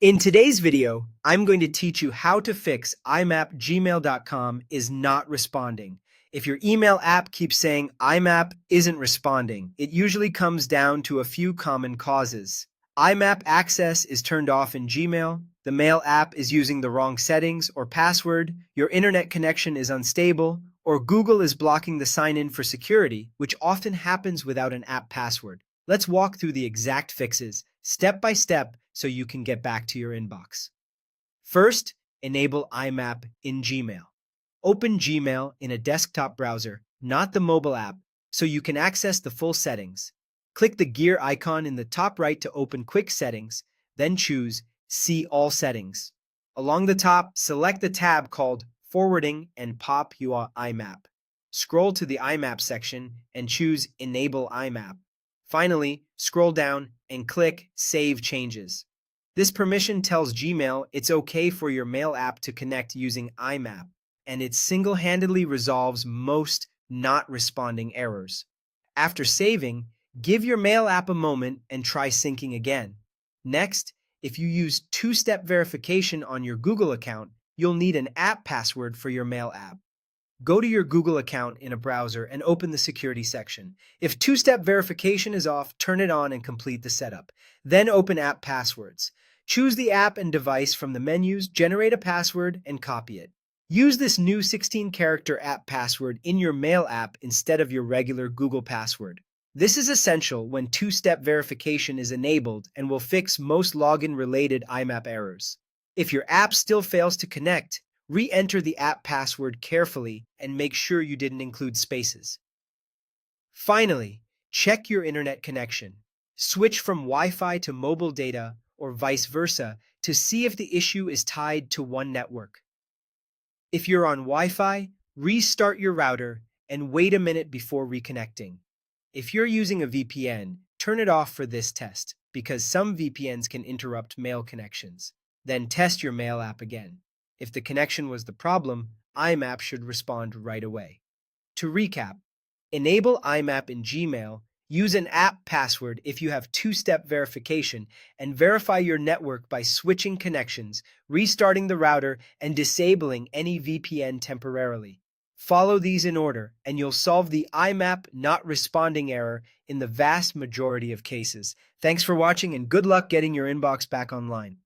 In today's video, I'm going to teach you how to fix IMAP gmail.com is not responding. If your email app keeps saying IMAP isn't responding, it usually comes down to a few common causes. IMAP access is turned off in Gmail, the Mail app is using the wrong settings or password, your internet connection is unstable, or Google is blocking the sign-in for security, which often happens without an app password. Let's walk through the exact fixes, step by step, so you can get back to your inbox. First, enable IMAP in Gmail. Open Gmail in a desktop browser, not the mobile app, so you can access the full settings. Click the gear icon in the top right to open Quick Settings, then choose See All Settings. Along the top, select the tab called Forwarding and pop your IMAP. Scroll to the IMAP section and choose Enable IMAP. Finally, scroll down and click Save Changes. This permission tells Gmail it's okay for your Mail app to connect using IMAP, and it single-handedly resolves most not responding errors. After saving, give your Mail app a moment and try syncing again. Next, if you use two-step verification on your Google account, you'll need an app password for your Mail app. Go to your Google account in a browser and open the security section. If two-step verification is off, turn it on and complete the setup. Then open app passwords. Choose the app and device from the menus, generate a password, and copy it. Use this new 16-character app password in your Mail app instead of your regular Google password. This is essential when two-step verification is enabled and will fix most login-related IMAP errors. If your app still fails to connect, re-enter the app password carefully and make sure you didn't include spaces. Finally, check your internet connection. Switch from Wi-Fi to mobile data or vice versa to see if the issue is tied to one network. If you're on Wi-Fi, restart your router and wait a minute before reconnecting. If you're using a VPN, turn it off for this test because some VPNs can interrupt mail connections. Then test your Mail app again. If the connection was the problem, IMAP should respond right away. To recap, enable IMAP in Gmail, use an app password if you have two-step verification, and verify your network by switching connections, restarting the router, and disabling any VPN temporarily. Follow these in order, and you'll solve the IMAP not responding error in the vast majority of cases. Thanks for watching, and good luck getting your inbox back online.